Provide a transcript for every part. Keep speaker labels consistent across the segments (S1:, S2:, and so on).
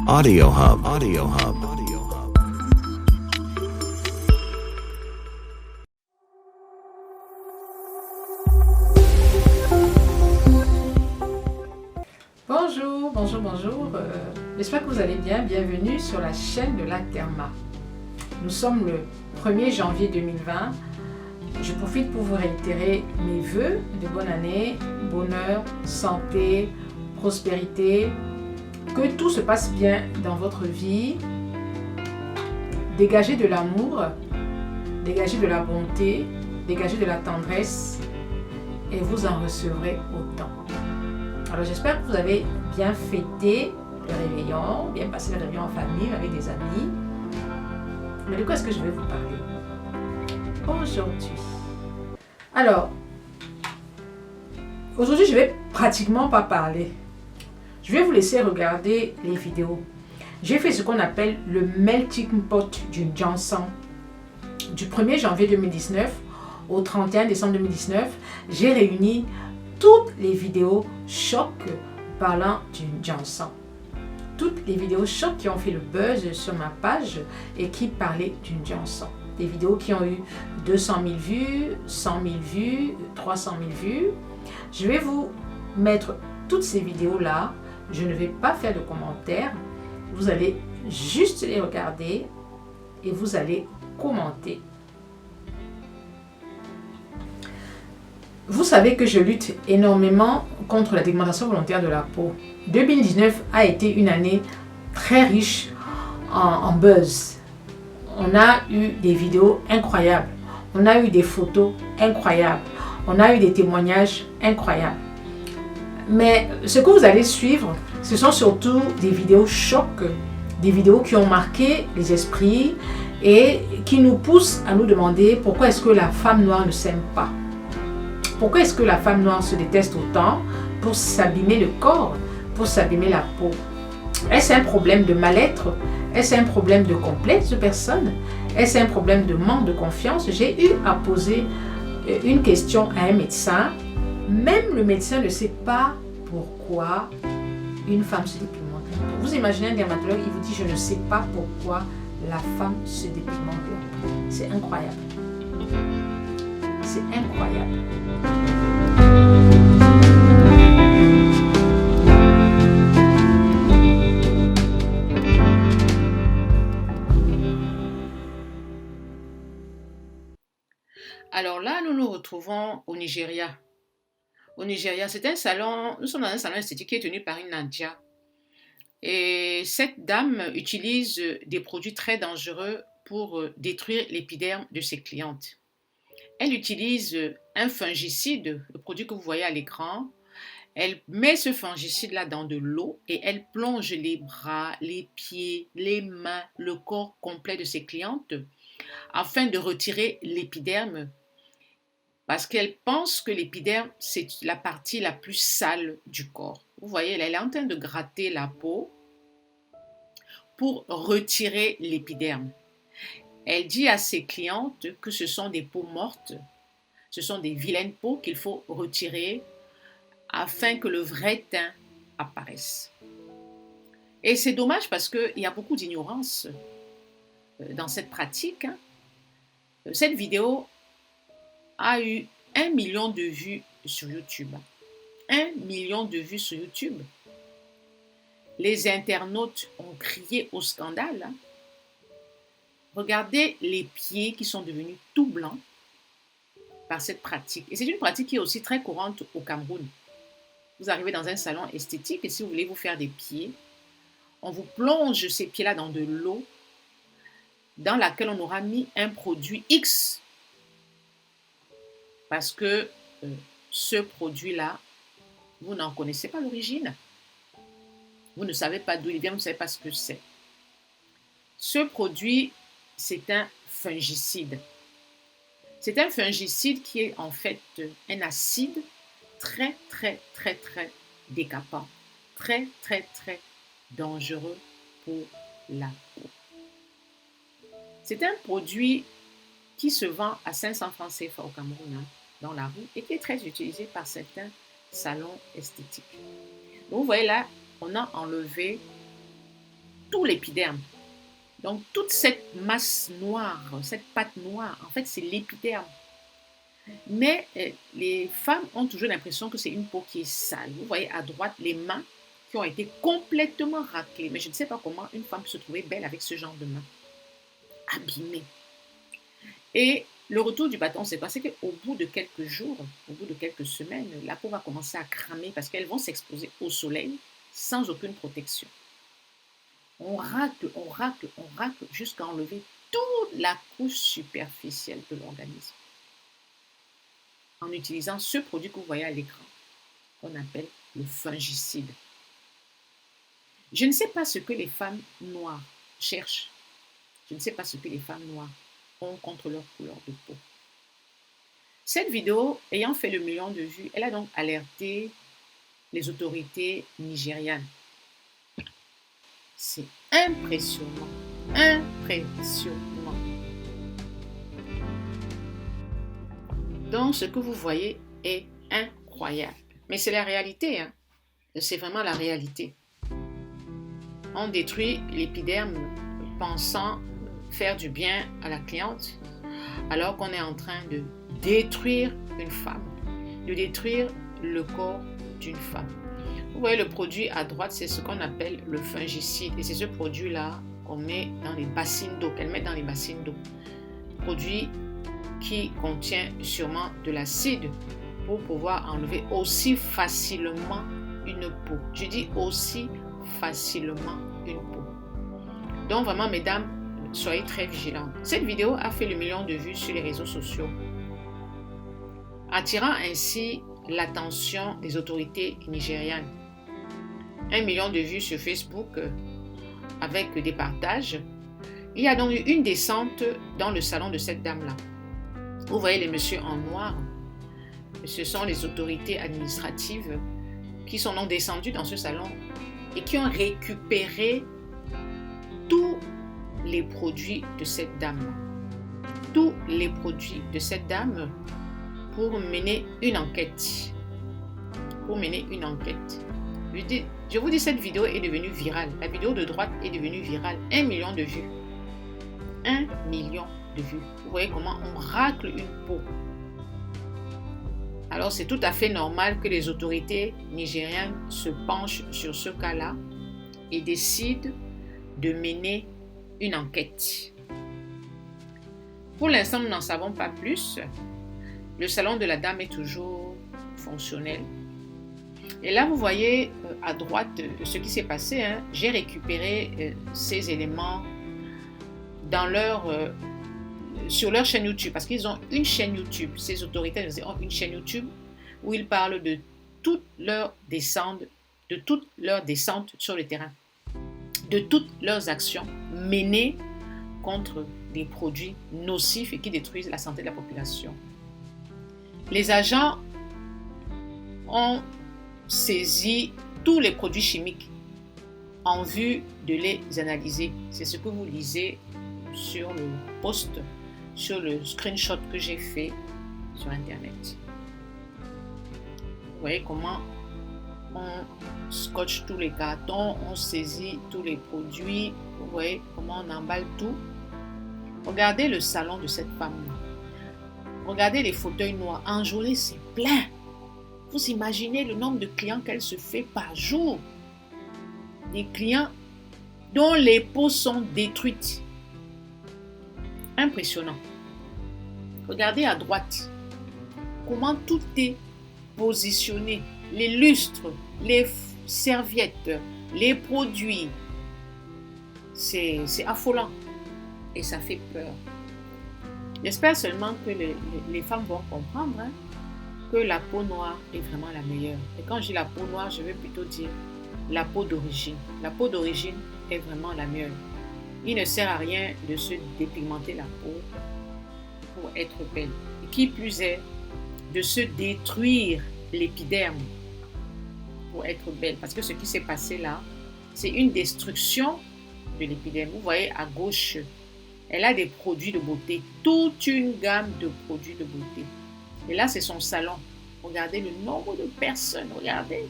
S1: Audio Hub. Audio Hub. Audio Hub.
S2: Bonjour, bonjour, bonjour. J'espère que vous allez bien. Bienvenue sur la chaîne de la Therma. Nous sommes le 1er janvier 2020. Je profite pour vous réitérer mes vœux de bonne année, bonheur, santé, prospérité. Que tout se passe bien dans votre vie. Dégagez de l'amour, dégagez de la bonté, dégagez de la tendresse et vous en recevrez autant. Alors j'espère que vous avez bien fêté le réveillon, bien passé le réveillon en famille, avec des amis. Mais de quoi est-ce que je vais vous parler aujourd'hui? Alors, aujourd'hui je vais pratiquement pas parler. Je vais vous laisser regarder les vidéos. J'ai fait ce qu'on appelle le melting pot du Johnson. Du 1er janvier 2019 au 31 décembre 2019, j'ai réuni toutes les vidéos choc parlant du Johnson. Toutes les vidéos choc qui ont fait le buzz sur ma page et qui parlaient du Johnson. Des vidéos qui ont eu 200 000 vues, 100 000 vues, 300 000 vues. Je vais vous mettre toutes ces vidéos-là. Je ne vais pas faire de commentaires. Vous allez juste les regarder et vous allez commenter. Vous savez que je lutte énormément contre la dépigmentation volontaire de la peau. 2019 a été une année très riche en buzz. On a eu des vidéos incroyables. On a eu des photos incroyables. On a eu des témoignages incroyables. Mais ce que vous allez suivre, ce sont surtout des vidéos choc, des vidéos qui ont marqué les esprits et qui nous poussent à nous demander pourquoi est-ce que la femme noire ne s'aime pas. Pourquoi est-ce que la femme noire se déteste autant pour s'abîmer le corps, pour s'abîmer la peau? Est-ce un problème de mal-être? Est-ce un problème de complexe de personne? Est-ce un problème de manque de confiance? J'ai eu à poser une question à un médecin. Même le médecin ne sait pas pourquoi une femme se dépigmente la peau. Vous imaginez un dermatologue, il vous dit je ne sais pas pourquoi la femme se dépigmente la peau. C'est incroyable. C'est incroyable. Alors là, nous nous retrouvons au Nigeria. Au Nigeria, c'est un salon, nous sommes dans un salon esthétique qui est tenu par une Nadia. Et cette dame utilise des produits très dangereux pour détruire l'épiderme de ses clientes. Elle utilise un fongicide, le produit que vous voyez à l'écran. Elle met ce fongicide-là dans de l'eau et elle plonge les bras, les pieds, les mains, le corps complet de ses clientes afin de retirer l'épiderme. Parce qu'elle pense que l'épiderme, c'est la partie la plus sale du corps. Vous voyez, elle est en train de gratter la peau pour retirer l'épiderme. Elle dit à ses clientes que ce sont des peaux mortes, ce sont des vilaines peaux qu'il faut retirer afin que le vrai teint apparaisse. Et c'est dommage parce qu'il y a beaucoup d'ignorance dans cette pratique. Cette vidéo a eu 1 million de vues sur YouTube. 1 million de vues sur YouTube. Les internautes ont crié au scandale. Regardez les pieds qui sont devenus tout blancs par cette pratique. Et c'est une pratique qui est aussi très courante au Cameroun. Vous arrivez dans un salon esthétique et si vous voulez vous faire des pieds, on vous plonge ces pieds-là dans de l'eau dans laquelle on aura mis un produit X. Parce que ce produit-là, vous n'en connaissez pas l'origine. Vous ne savez pas d'où il vient, vous ne savez pas ce que c'est. Ce produit, c'est un fongicide. C'est un fongicide qui est en fait un acide très, très, très, très décapant. Très, très, très dangereux pour la peau. C'est un produit qui se vend à 500 francs CFA au Cameroun, dans la rue, et qui est très utilisé par certains salons esthétiques. Donc, vous voyez là, on a enlevé tout l'épiderme. Donc, toute cette masse noire, cette pâte noire, en fait, c'est l'épiderme. Mais les femmes ont toujours l'impression que c'est une peau qui est sale. Vous voyez à droite les mains qui ont été complètement raclées. Mais je ne sais pas comment une femme peut se trouver belle avec ce genre de mains abîmées. Et le retour du bâton, c'est parce qu'au bout de quelques jours, au bout de quelques semaines, la peau va commencer à cramer parce qu'elles vont s'exposer au soleil sans aucune protection. On racle jusqu'à enlever toute la couche superficielle de l'organisme en utilisant ce produit que vous voyez à l'écran, qu'on appelle le fungicide. Je ne sais pas ce que les femmes noires cherchent. Je ne sais pas ce que les femmes noires ont contre leur couleur de peau. Cette vidéo, ayant fait le million de vues, elle a donc alerté les autorités nigérianes. C'est impressionnant, impressionnant. Donc, ce que vous voyez est incroyable. Mais c'est la réalité, hein. C'est vraiment la réalité. On détruit l'épiderme pensant faire du bien à la cliente, alors qu'on est en train de détruire une femme, de détruire le corps d'une femme. Vous voyez le produit à droite, c'est ce qu'on appelle le fungicide. Et c'est ce produit-là qu'on met dans les bassines d'eau, qu'elle met dans les bassines d'eau. Produit qui contient sûrement de l'acide pour pouvoir enlever aussi facilement une peau. Je dis aussi facilement une peau. Donc vraiment, mesdames, soyez très vigilantes. Cette vidéo a fait le million de vues sur les réseaux sociaux, attirant ainsi l'attention des autorités nigérianes. 1 million de vues sur Facebook avec des partages. Il y a donc eu une descente dans le salon de cette dame-là. Vous voyez les messieurs en noir. Ce sont les autorités administratives qui sont donc descendus dans ce salon et qui ont récupéré tous les produits de cette dame. Tous les produits de cette dame pour mener une enquête. Pour mener une enquête. Je vous dis, cette vidéo est devenue virale. La vidéo de droite est devenue virale. 1 million de vues. 1 million de vues. Vous voyez comment on racle une peau. Alors c'est tout à fait normal que les autorités nigériennes se penchent sur ce cas-là et décident de mener une enquête. Pour l'instant, nous n'en savons pas plus. Le salon de la dame est toujours fonctionnel. Et là, vous voyez à droite ce qui s'est passé. J'ai récupéré ces éléments dans sur leur chaîne YouTube, parce qu'ils ont une chaîne YouTube. Ces autorités ont une chaîne YouTube où ils parlent de toutes leurs descentes, sur le terrain, de toutes leurs actions menées contre des produits nocifs et qui détruisent la santé de la population. Les agents ont saisi tous les produits chimiques en vue de les analyser. C'est ce que vous lisez sur le post, sur le screenshot que j'ai fait sur Internet. Vous voyez comment on scotche tous les cartons, on saisit tous les produits. Vous voyez comment on emballe tout. Regardez le salon de cette femme. Regardez les fauteuils noirs. En journée, c'est plein. Vous imaginez le nombre de clients qu'elle se fait par jour. Des clients dont les peaux sont détruites. Impressionnant. Regardez à droite comment tout est positionné. Les lustres, les serviettes, les produits. C'est affolant et ça fait peur. J'espère seulement que les femmes vont comprendre que la peau noire est vraiment la meilleure. Et quand je dis la peau noire, je veux plutôt dire la peau d'origine. La peau d'origine est vraiment la meilleure. Il ne sert à rien de se dépigmenter la peau pour être belle. Et qui plus est, de se détruire l'épiderme pour être belle. Parce que ce qui s'est passé là, c'est une destruction de l'épiderme. Vous voyez à gauche, elle a des produits de beauté. Toute une gamme de produits de beauté. Et là, c'est son salon. Regardez le nombre de personnes. Regardez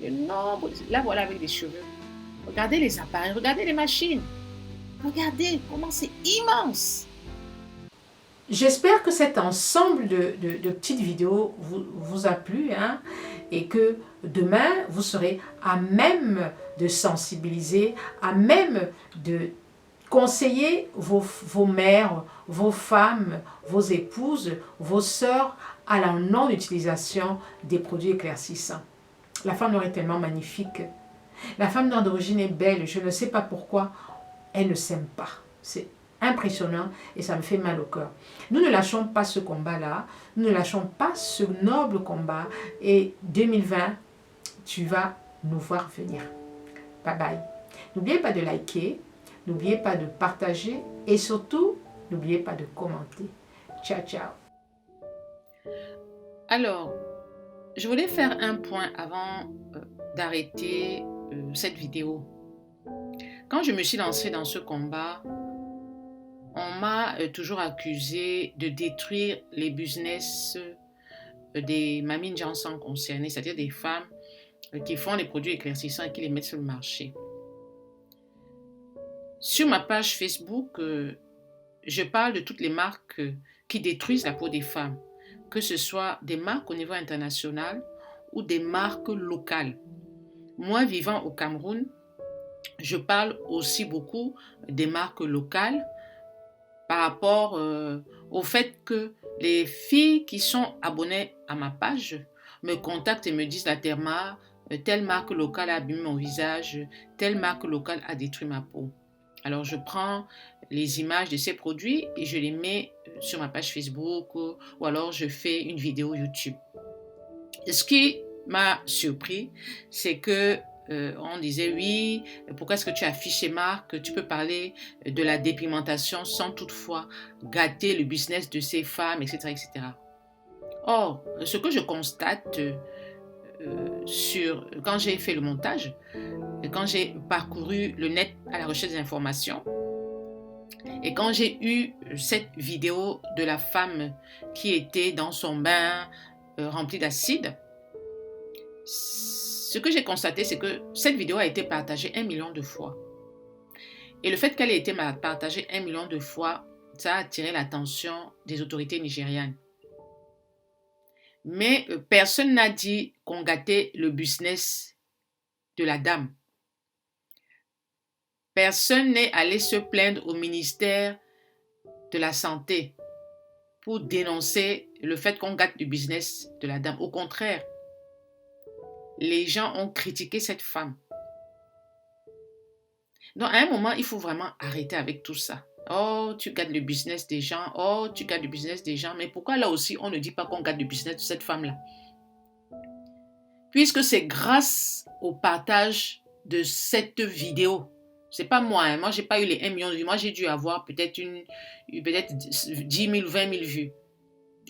S2: le nombre. Là, voilà avec des cheveux. Regardez les appareils, regardez les machines. Regardez comment c'est immense. J'espère que cet ensemble de petites vidéos vous a plu, hein, et que demain, vous serez à même de sensibiliser, à même de conseiller vos mères, vos femmes, vos épouses, vos sœurs à la non-utilisation des produits éclaircissants. La femme noire est tellement magnifique. La femme noire d'origine est belle. Je ne sais pas pourquoi elle ne s'aime pas. C'est impressionnant et ça me fait mal au cœur. Nous ne lâchons pas ce combat-là. Nous ne lâchons pas ce noble combat. Et 2020, tu vas nous voir venir. Bye bye. N'oubliez pas de liker. N'oubliez pas de partager. Et surtout, n'oubliez pas de commenter. Ciao, ciao. Alors, je voulais faire un point avant d'arrêter cette vidéo. Quand je me suis lancée dans ce combat, on m'a toujours accusé de détruire les business des mamies Jansan concernées, c'est-à-dire des femmes qui font les produits éclaircissants et qui les mettent sur le marché. Sur ma page Facebook, je parle de toutes les marques qui détruisent la peau des femmes, que ce soit des marques au niveau international ou des marques locales. Moi, vivant au Cameroun, je parle aussi beaucoup des marques locales par rapport au fait que les filles qui sont abonnées à ma page me contactent et me disent la Therma, telle marque locale a abîmé mon visage, telle marque locale a détruit ma peau. Alors je prends les images de ces produits et je les mets sur ma page Facebook ou alors je fais une vidéo YouTube. Ce qui m'a surpris, c'est que on disait oui, pourquoi est-ce que tu affiches ces marques? Tu peux parler de la dépigmentation sans toutefois gâter le business de ces femmes, etc. etc. Or, ce que je constate quand j'ai fait le montage, quand j'ai parcouru le net à la recherche d'informations, et quand j'ai eu cette vidéo de la femme qui était dans son bain rempli d'acide, ce que j'ai constaté, c'est que cette vidéo a été partagée 1 million de fois. Et le fait qu'elle ait été partagée 1 million de fois, ça a attiré l'attention des autorités nigérianes. Mais personne n'a dit qu'on gâtait le business de la dame. Personne n'est allé se plaindre au ministère de la Santé pour dénoncer le fait qu'on gâte le business de la dame. Au contraire, les gens ont critiqué cette femme. Donc, à un moment, il faut vraiment arrêter avec tout ça. Oh, tu gâtes le business des gens. Oh, tu gâtes le business des gens. Mais pourquoi là aussi, on ne dit pas qu'on gâte le business de cette femme-là? Puisque c'est grâce au partage de cette vidéo. C'est pas moi. Hein. Moi, je n'ai pas eu les 1 million de vues. Moi, j'ai dû avoir peut-être 10 000, 20 000 vues.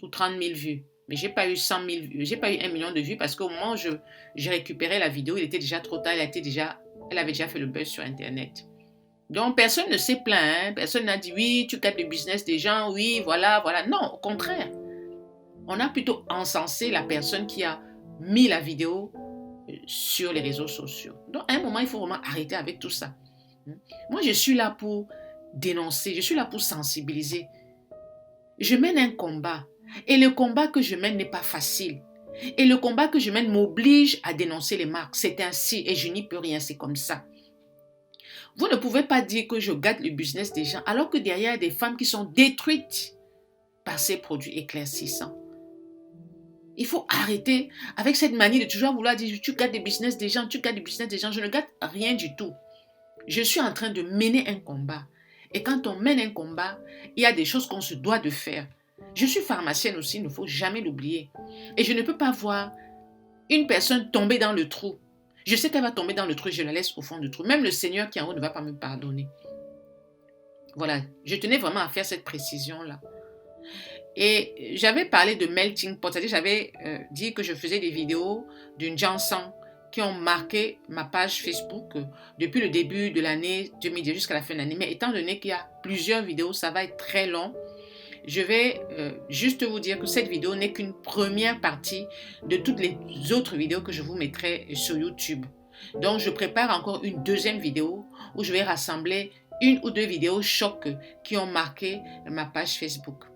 S2: Ou 30 000 vues. Mais je n'ai pas eu 100 000 vues. Je n'ai pas eu 1 million de vues parce qu'au moment où j'ai récupéré la vidéo, il était déjà trop tard. Elle avait déjà fait le buzz sur Internet. Donc, personne ne s'est plaint. Hein. Personne n'a dit, oui, tu gâtes le business des gens. Oui, voilà, voilà. Non, au contraire. On a plutôt encensé la personne qui a mis la vidéo sur les réseaux sociaux. Donc, à un moment, il faut vraiment arrêter avec tout ça. Moi, je suis là pour dénoncer. Je suis là pour sensibiliser. Je mène un combat. Et le combat que je mène n'est pas facile. Et le combat que je mène m'oblige à dénoncer les marques. C'est ainsi et je n'y peux rien, c'est comme ça. Vous ne pouvez pas dire que je gâte le business des gens alors que derrière, il y a des femmes qui sont détruites par ces produits éclaircissants. Il faut arrêter avec cette manie de toujours vouloir dire tu gâtes le business des gens, tu gâtes le business des gens. Je ne gâte rien du tout. Je suis en train de mener un combat. Et quand on mène un combat, il y a des choses qu'on se doit de faire. Je suis pharmacienne aussi, il ne faut jamais l'oublier. Et je ne peux pas voir une personne tomber dans le trou. Je sais qu'elle va tomber dans le trou et je la laisse au fond du trou. Même le Seigneur qui est en haut ne va pas me pardonner. Voilà, je tenais vraiment à faire cette précision-là. Et j'avais parlé de melting pot, c'est-à-dire j'avais dit que je faisais des vidéos d'une Jansan qui ont marqué ma page Facebook depuis le début de l'année 2010 jusqu'à la fin de l'année. Mais étant donné qu'il y a plusieurs vidéos, ça va être très long. Je vais juste vous dire que cette vidéo n'est qu'une première partie de toutes les autres vidéos que je vous mettrai sur YouTube. Donc, je prépare encore une deuxième vidéo où je vais rassembler une ou deux vidéos chocs qui ont marqué ma page Facebook.